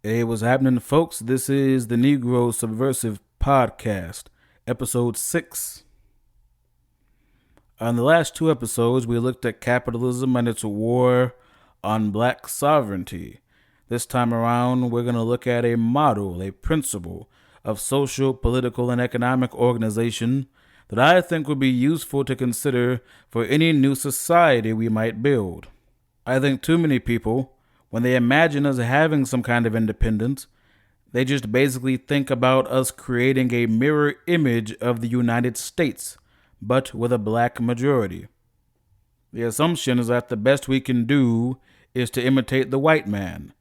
Hey, what's happening, folks? This is the Negro Subversive Podcast, episode 6. On the last two episodes, we looked at capitalism and its war on black sovereignty. This time around, we're going to look at a model, a principle of social, political, and economic organization that I think would be useful to consider for any new society we might build. I think too many people, when they imagine us having some kind of independence, they just basically think about us creating a mirror image of the United States, but with a black majority. The assumption is that the best we can do is to imitate the white man.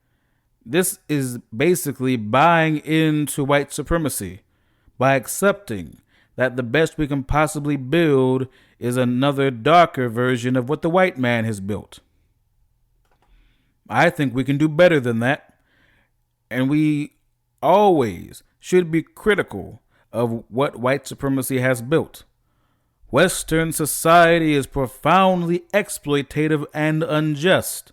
This is basically buying into white supremacy by accepting that the best we can possibly build is another darker version of what the white man has built. I think we can do better than that, and we always should be critical of what white supremacy has built. Western society is profoundly exploitative and unjust,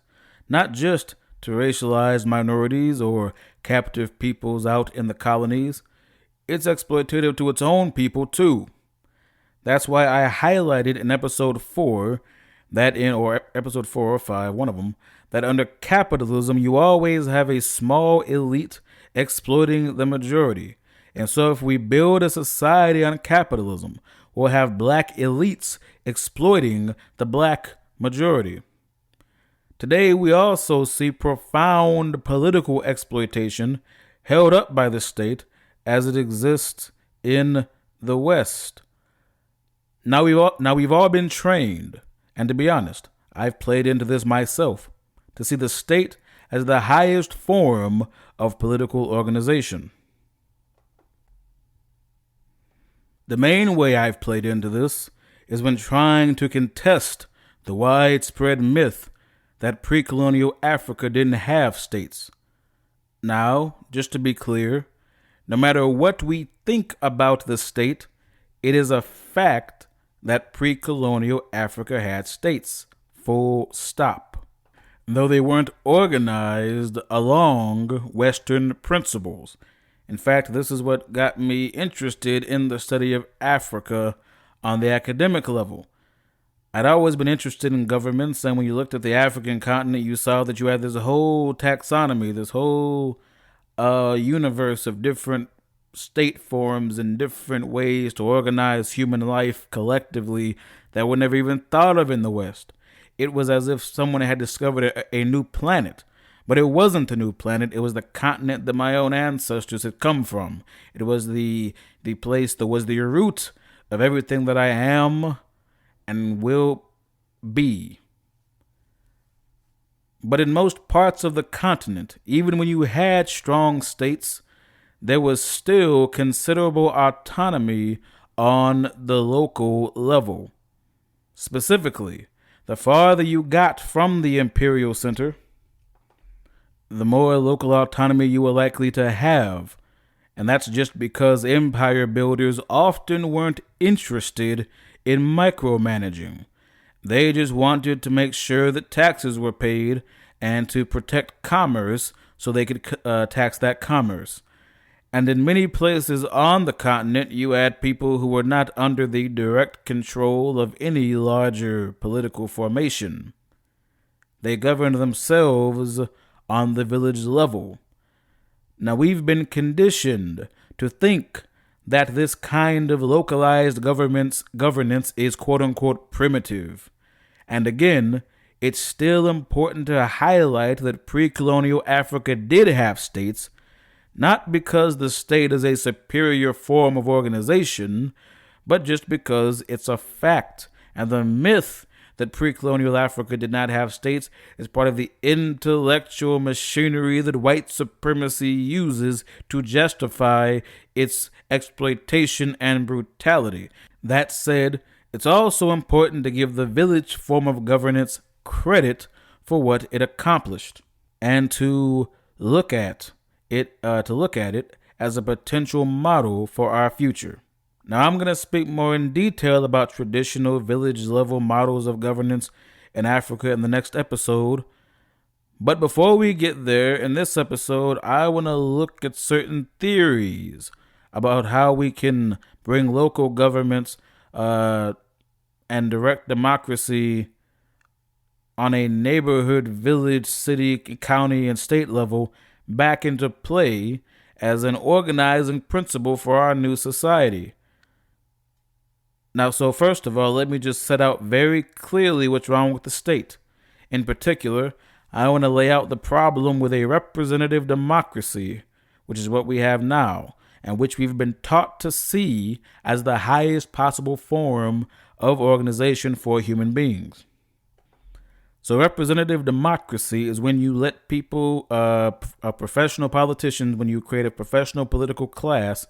not just to racialized minorities or captive peoples out in the colonies. It's exploitative to its own people too. That's why I highlighted in episode 4 or episode 4 or 5, one of them, that under capitalism, you always have a small elite exploiting the majority. And so if we build a society on capitalism, we'll have black elites exploiting the black majority. Today, we also see profound political exploitation held up by the state as it exists in the West. Now we've all been trained, and to be honest, I've played into this myself, to see the state as the highest form of political organization. The main way I've played into this is when trying to contest the widespread myth that pre-colonial Africa didn't have states. Now, just to be clear, no matter what we think about the state, it is a fact that pre-colonial Africa had states. Full stop. Though they weren't organized along Western principles. In fact, this is what got me interested in the study of Africa on the academic level. I'd always been interested in governments, and when you looked at the African continent, you saw that you had this whole taxonomy, this whole universe of different state forms and different ways to organize human life collectively that were never even thought of in the West. It was as if someone had discovered a new planet. But it wasn't a new planet. It was the continent that my own ancestors had come from. It was the place that was the root of everything that I am and will be. But in most parts of the continent, even when you had strong states, there was still considerable autonomy on the local level. Specifically, the farther you got from the imperial center, the more local autonomy you were likely to have. And that's just because empire builders often weren't interested in micromanaging. They just wanted to make sure that taxes were paid and to protect commerce so they could tax that commerce. And in many places on the continent, you had people who were not under the direct control of any larger political formation. They governed themselves on the village level. Now, we've been conditioned to think that this kind of localized governance is quote-unquote primitive. And again, it's still important to highlight that pre-colonial Africa did have states, not because the state is a superior form of organization, but just because it's a fact. And the myth that pre-colonial Africa did not have states is part of the intellectual machinery that white supremacy uses to justify its exploitation and brutality. That said, it's also important to give the village form of governance credit for what it accomplished, and to look at it as a potential model for our future. Now, I'm going to speak more in detail about traditional village-level models of governance in Africa in the next episode, But before we get there, in this episode, I want to look at certain theories about how we can bring local governments and direct democracy on a neighborhood, village, city, county, and state level back into play as an organizing principle for our new society. Now, so first of all, let me just set out very clearly what's wrong with the state. In particular, I want to lay out the problem with a representative democracy, which is what we have now, and which we've been taught to see as the highest possible form of organization for human beings. So representative democracy is when you let people, professional politicians, when you create a professional political class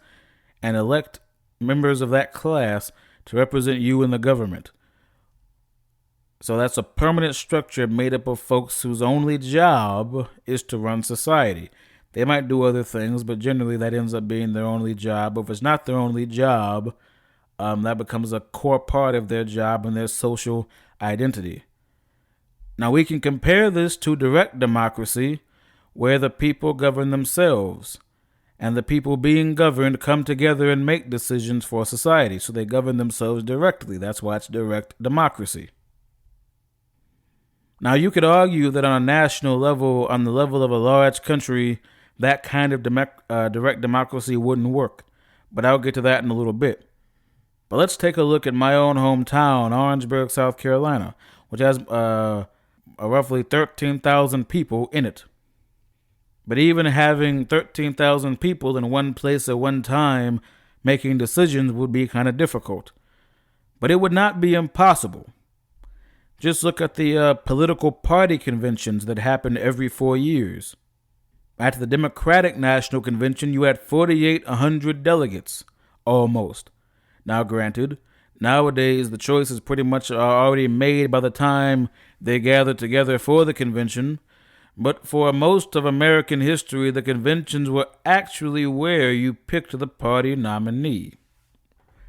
and elect members of that class to represent you in the government. So that's a permanent structure made up of folks whose only job is to run society. They might do other things, but generally that ends up being their only job. But if it's not their only job, that becomes a core part of their job and their social identity. Now we can compare this to direct democracy, where the people govern themselves, and the people being governed come together and make decisions for society. So they govern themselves directly. That's why it's direct democracy. Now you could argue that on a national level, on the level of a large country, that kind of direct democracy wouldn't work. But I'll get to that in a little bit. But let's take a look at my own hometown, Orangeburg, South Carolina, which has roughly 13,000 people in it. But even having 13,000 people in one place at one time making decisions would be kind of difficult. But it would not be impossible. Just look at the political party conventions that happen every 4 years. At the Democratic National Convention, you had 4,800 delegates, almost. Now, granted, nowadays the choice is pretty much already made by the time they gather together for the convention. But for most of American history, the conventions were actually where you picked the party nominee.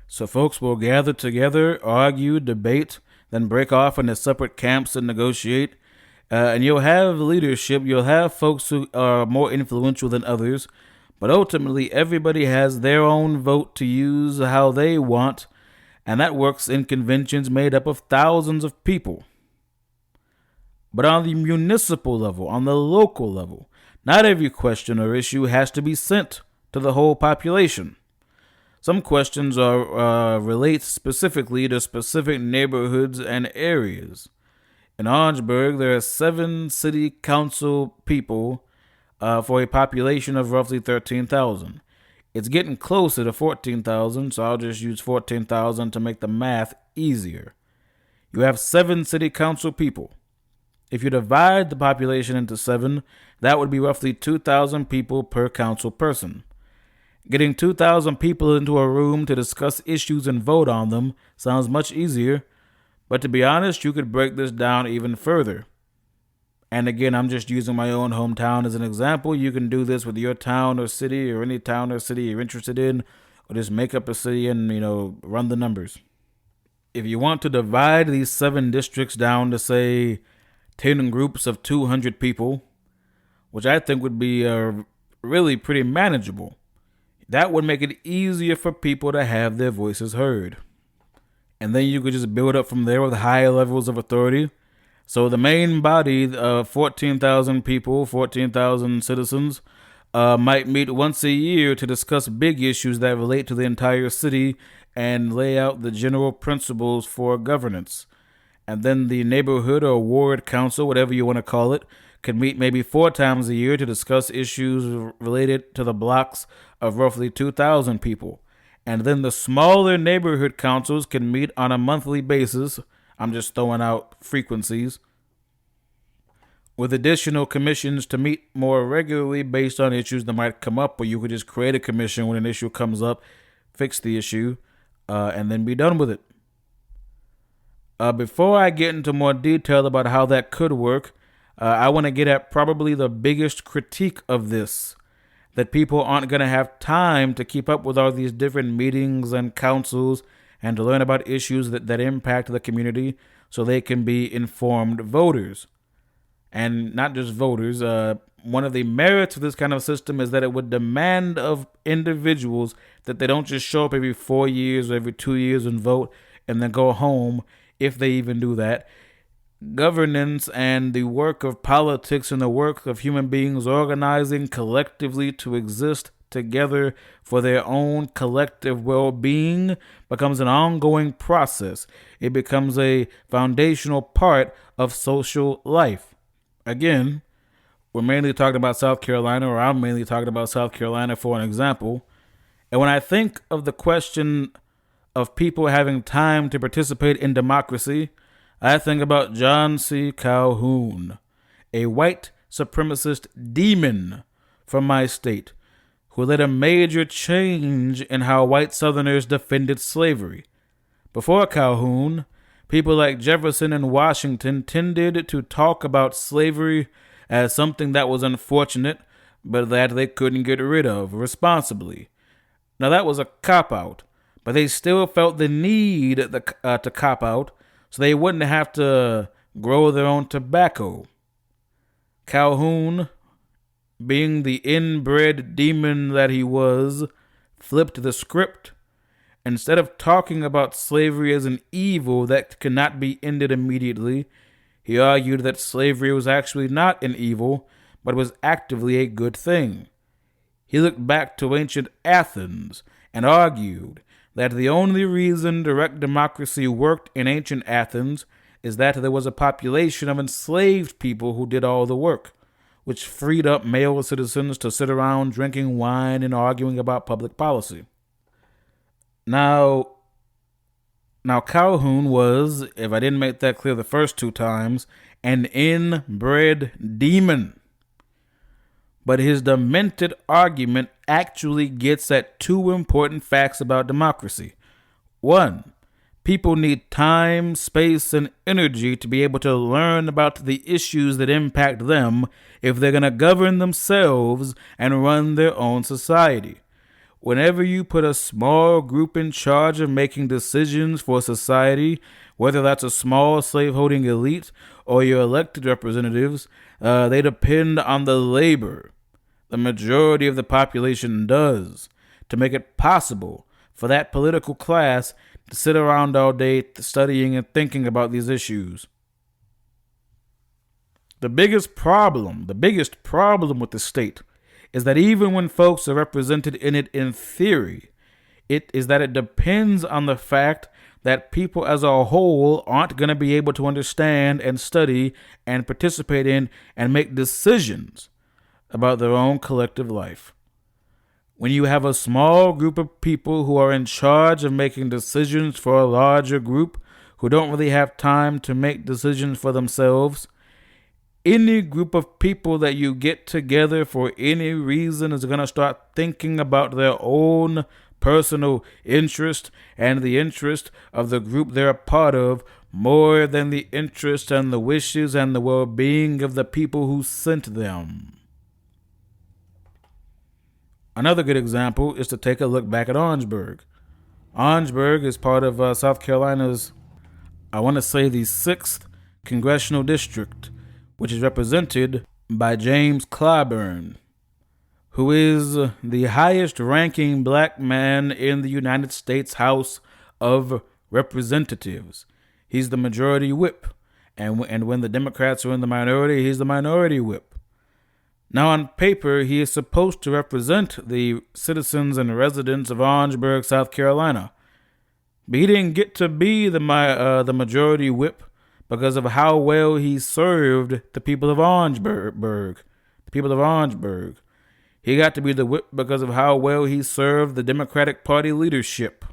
So folks will gather together, argue, debate, then break off into separate camps and negotiate. And you'll have leadership, you'll have folks who are more influential than others, but ultimately everybody has their own vote to use how they want, and that works in conventions made up of thousands of people. But on the municipal level, on the local level, not every question or issue has to be sent to the whole population. Some questions relate specifically to specific neighborhoods and areas. In Orangeburg, there are 7 city council people for a population of roughly 13,000. It's getting closer to 14,000, so I'll just use 14,000 to make the math easier. You have 7 city council people. If you divide the population into 7, that would be roughly 2,000 people per council person. Getting 2,000 people into a room to discuss issues and vote on them sounds much easier, but to be honest, you could break this down even further. And again, I'm just using my own hometown as an example. You can do this with your town or city or any town or city you're interested in, or just make up a city and, run the numbers. If you want to divide these 7 districts down to, say, 10 groups of 200 people, which I think would be really pretty manageable, that would make it easier for people to have their voices heard. And then you could just build up from there with higher levels of authority. So the main body of 14,000 people, 14,000 citizens, might meet once a year to discuss big issues that relate to the entire city and lay out the general principles for governance. And then the neighborhood or ward council, whatever you want to call it, could meet maybe 4 times a year to discuss issues related to the blocks of roughly 2,000 people. And then the smaller neighborhood councils can meet on a monthly basis. I'm just throwing out frequencies, with additional commissions to meet more regularly based on issues that might come up, or you could just create a commission when an issue comes up, fix the issue, and then be done with it. Before I get into more detail about how that could work, I want to get at probably the biggest critique of this, that people aren't going to have time to keep up with all these different meetings and councils and to learn about issues that impact the community so they can be informed voters. and not just voters. One of the merits of this kind of system is that it would demand of individuals that they don't just show up every 4 years or every 2 years and vote and then go home, if they even do that. Governance and the work of politics and the work of human beings organizing collectively to exist together for their own collective well-being becomes an ongoing process. It becomes a foundational part of social life. Again, we're mainly talking about South Carolina, or I'm mainly talking about South Carolina for an example. And when I think of the question of people having time to participate in democracy, I think about John C. Calhoun, a white supremacist demon from my state, who led a major change in how white Southerners defended slavery. Before Calhoun, people like Jefferson and Washington tended to talk about slavery as something that was unfortunate, but that they couldn't get rid of responsibly. Now, that was a cop-out, but they still felt the need to cop-out so they wouldn't have to grow their own tobacco. Calhoun, being the inbred demon that he was, flipped the script. Instead of talking about slavery as an evil that cannot be ended immediately, he argued that slavery was actually not an evil, but was actively a good thing. He looked back to ancient Athens and argued that the only reason direct democracy worked in ancient Athens is that there was a population of enslaved people who did all the work, which freed up male citizens to sit around drinking wine and arguing about public policy. Now Calhoun was, if I didn't make that clear the first two times, an inbred demon. But his demented argument actually gets at two important facts about democracy. One, people need time, space, and energy to be able to learn about the issues that impact them if they're going to govern themselves and run their own society. Whenever you put a small group in charge of making decisions for society, whether that's a small slaveholding elite or your elected representatives, they depend on the labor the majority of the population does to make it possible for that political class to sit around all day studying and thinking about these issues. The biggest problem with the state is that even when folks are represented in it in theory, it depends on the fact that people as a whole aren't going to be able to understand and study and participate in and make decisions about their own collective life. When you have a small group of people who are in charge of making decisions for a larger group who don't really have time to make decisions for themselves, any group of people that you get together for any reason is going to start thinking about their own personal interest and the interest of the group they're a part of more than the interest and the wishes and the well-being of the people who sent them. Another good example is to take a look back at Orangeburg. Orangeburg is part of South Carolina's, I want to say, the 6th congressional district, which is represented by James Clyburn, who is the highest ranking black man in the United States House of Representatives. He's the majority whip, and when the Democrats are in the minority, he's the minority whip. Now, on paper, he is supposed to represent the citizens and residents of Orangeburg, South Carolina. But he didn't get to be the majority whip because of how well he served the people of Orangeburg. He got to be the whip because of how well he served the Democratic Party leadership.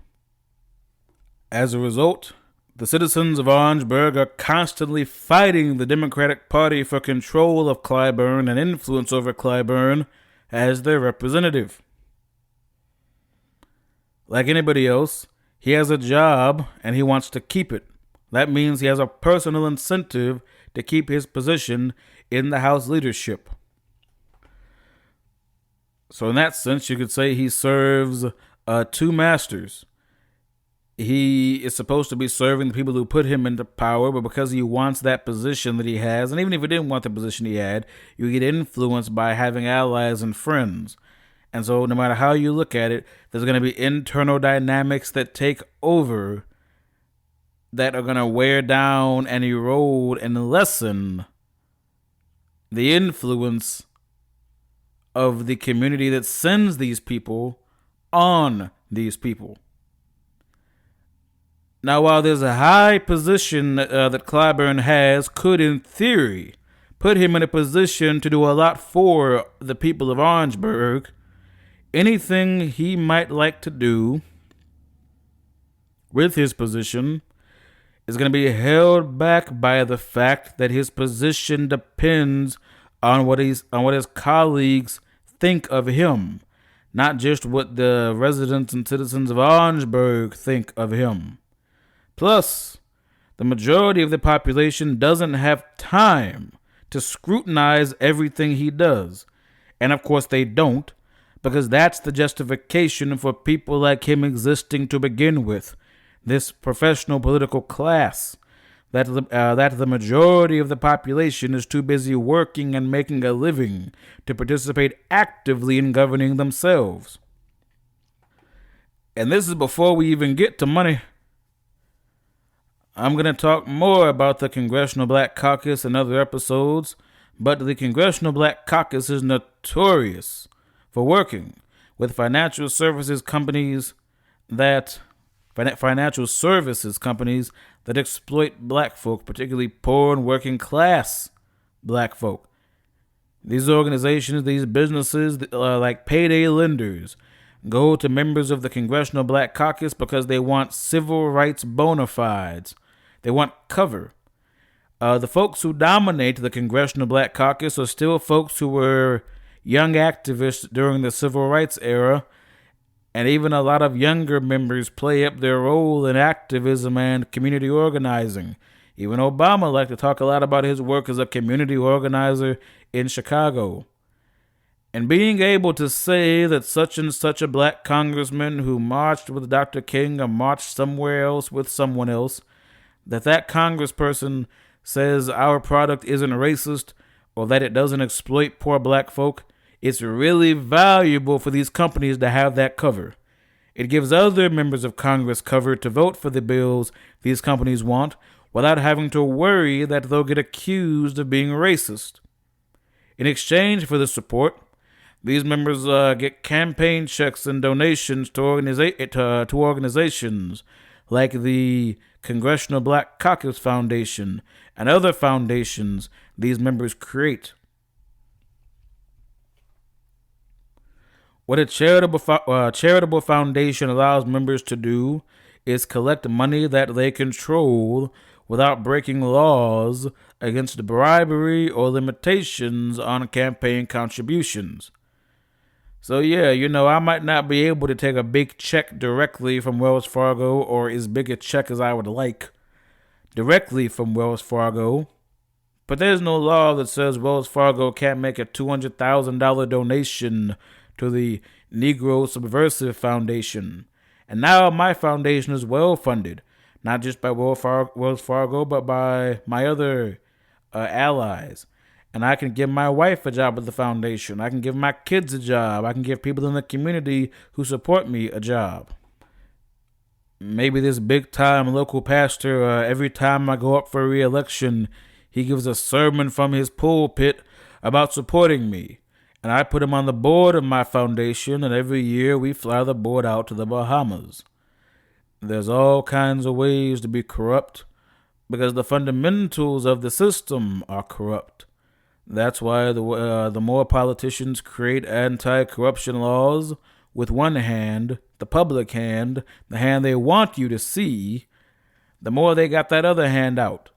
As a result, the citizens of Orangeburg are constantly fighting the Democratic Party for control of Clyburn and influence over Clyburn as their representative. Like anybody else, he has a job and he wants to keep it. That means he has a personal incentive to keep his position in the House leadership. So in that sense, you could say he serves two masters. He is supposed to be serving the people who put him into power, but because he wants that position that he has, and even if he didn't want the position he had, you get influenced by having allies and friends. And so, no matter how you look at it, there's going to be internal dynamics that take over that are going to wear down and erode and lessen the influence of the community that sends these people on these people. Now, while there's a high position that Clyburn has, could in theory put him in a position to do a lot for the people of Orangeburg, anything he might like to do with his position is going to be held back by the fact that his position depends on what his colleagues think of him, not just what the residents and citizens of Orangeburg think of him. Plus, the majority of the population doesn't have time to scrutinize everything he does. And of course they don't, because that's the justification for people like him existing to begin with. This professional political class, that the majority of the population is too busy working and making a living to participate actively in governing themselves. And this is before we even get to money. I'm going to talk more about the Congressional Black Caucus in other episodes, but the Congressional Black Caucus is notorious for working with financial services companies that exploit black folk, particularly poor and working class black folk. These organizations, these businesses, like payday lenders, go to members of the Congressional Black Caucus because they want civil rights bona fides. They want cover. The folks who dominate the Congressional Black Caucus are still folks who were young activists during the civil rights era, and even a lot of younger members play up their role in activism and community organizing. Even Obama liked to talk a lot about his work as a community organizer in Chicago. And being able to say that such and such a black congressman who marched with Dr. King or marched somewhere else with someone else, that congressperson says our product isn't racist or that it doesn't exploit poor black folk, it's really valuable for these companies to have that cover. It gives other members of Congress cover to vote for the bills these companies want without having to worry that they'll get accused of being racist. In exchange for the support, these members get campaign checks and donations to organizations like the Congressional Black Caucus Foundation and other foundations these members create. What a charitable foundation allows members to do is collect money that they control without breaking laws against bribery or limitations on campaign contributions. So yeah, I might not be able to take a big check directly from Wells Fargo, or as big a check as I would like directly from Wells Fargo, but there's no law that says Wells Fargo can't make a $200,000 donation to the Negro Subversive Foundation. And now my foundation is well funded, not just by Wells Fargo, but by my other allies. And I can give my wife a job at the foundation. I can give my kids a job. I can give people in the community who support me a job. Maybe this big-time local pastor, every time I go up for re-election, he gives a sermon from his pulpit about supporting me. And I put him on the board of my foundation, and every year we fly the board out to the Bahamas. There's all kinds of ways to be corrupt because the fundamentals of the system are corrupt. That's why the more politicians create anti-corruption laws with one hand, the public hand, the hand they want you to see, the more they got that other hand out,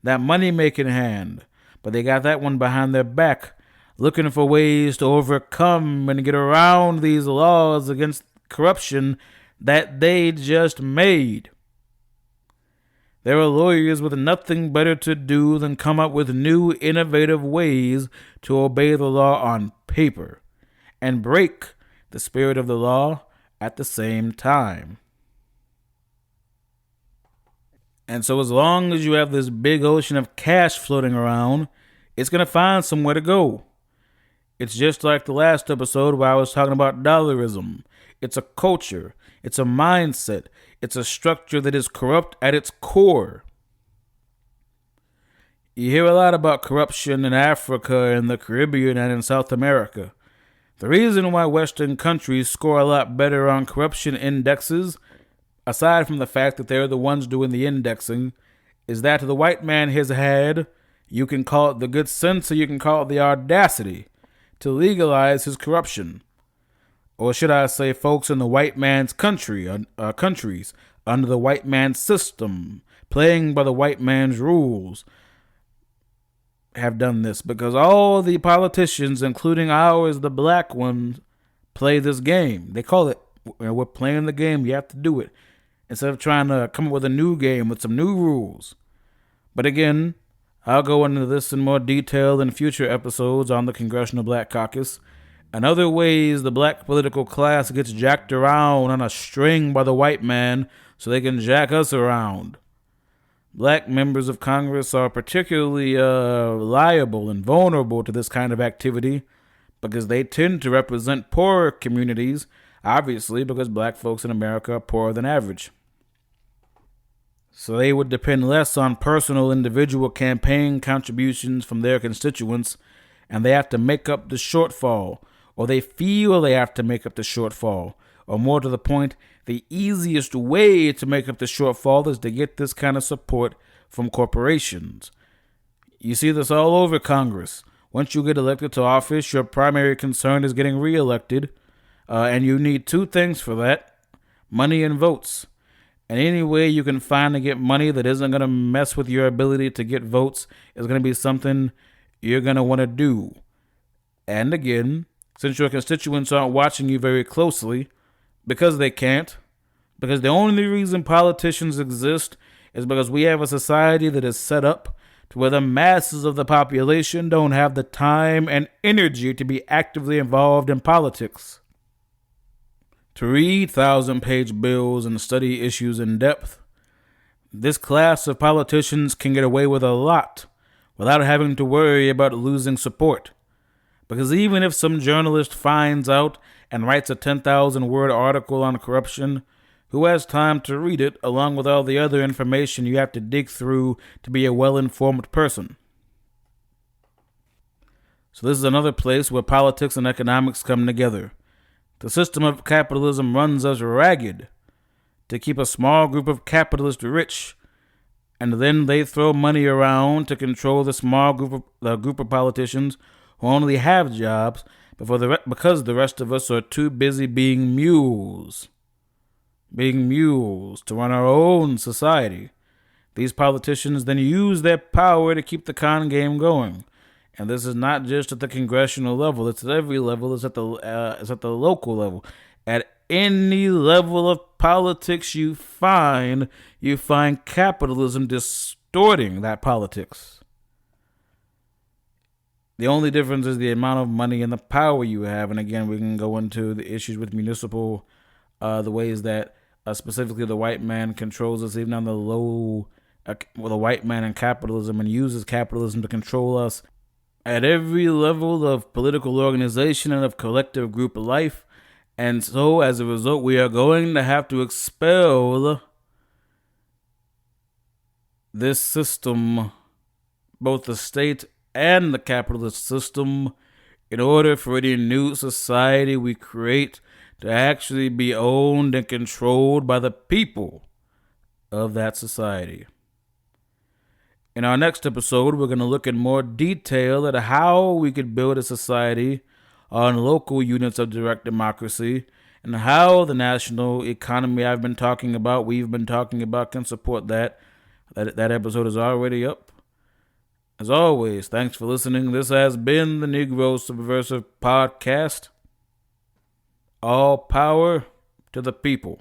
that money-making hand. But they got that one behind their back, looking for ways to overcome and get around these laws against corruption that they just made. There are lawyers with nothing better to do than come up with new, innovative ways to obey the law on paper and break the spirit of the law at the same time. And so as long as you have this big ocean of cash floating around, it's going to find somewhere to go. It's just like the last episode where I was talking about dollarism. It's a culture. It's a mindset. It's a structure that is corrupt at its core. You hear a lot about corruption in Africa and the Caribbean and in South America. The reason why Western countries score a lot better on corruption indexes, aside from the fact that they're the ones doing the indexing, is that the white man has had, you can call it the good sense or you can call it the audacity, to legalize his corruption. Or should I say folks in the white man's countries, under the white man's system, playing by the white man's rules, have done this because all the politicians, including ours, the black ones, play this game. They call it, we're playing the game, you have to do it, instead of trying to come up with a new game with some new rules. But again, I'll go into this in more detail in future episodes on the Congressional Black Caucus and other ways the black political class gets jacked around on a string by the white man so they can jack us around. Black members of Congress are particularly liable and vulnerable to this kind of activity because they tend to represent poorer communities, obviously because black folks in America are poorer than average. So they would depend less on personal individual campaign contributions from their constituents, and they have to make up the shortfall, or they feel they have to make up the shortfall, or more to the point, the easiest way to make up the shortfall is to get this kind of support from corporations. You see this all over Congress. Once you get elected to office, your primary concern is getting reelected, and you need two things for that: money and votes. And any way you can find to get money that isn't going to mess with your ability to get votes is going to be something you're going to want to do. And again, since your constituents aren't watching you very closely, because they can't, because the only reason politicians exist is because we have a society that is set up to where the masses of the population don't have the time and energy to be actively involved in politics. To read 1,000-page bills and study issues in depth, this class of politicians can get away with a lot without having to worry about losing support. Because even if some journalist finds out and writes a 10,000-word article on corruption, who has time to read it along with all the other information you have to dig through to be a well-informed person? So this is another place where politics and economics come together. The system of capitalism runs us ragged to keep a small group of capitalists rich, and then they throw money around to control the small group of politicians who only have jobs because the rest of us are too busy being mules to run our own society. These politicians then use their power to keep the con game going. And this is not just at the congressional level. It's at every level. It's at the local level. At any level of politics you find capitalism distorting that politics. The only difference is the amount of money and the power you have. And again, we can go into the issues with municipal, the ways that specifically the white man controls us, even on the low, the white man in capitalism, and uses capitalism to control us at every level of political organization and of collective group life. And so, as a result, we are going to have to expel this system, both the state and the capitalist system, in order for any new society we create to actually be owned and controlled by the people of that society. In our next episode, we're going to look in more detail at how we could build a society on local units of direct democracy and how the national economy we've been talking about can support that. That episode is already up. As always, thanks for listening. This has been the Negro Subversive Podcast. All power to the people.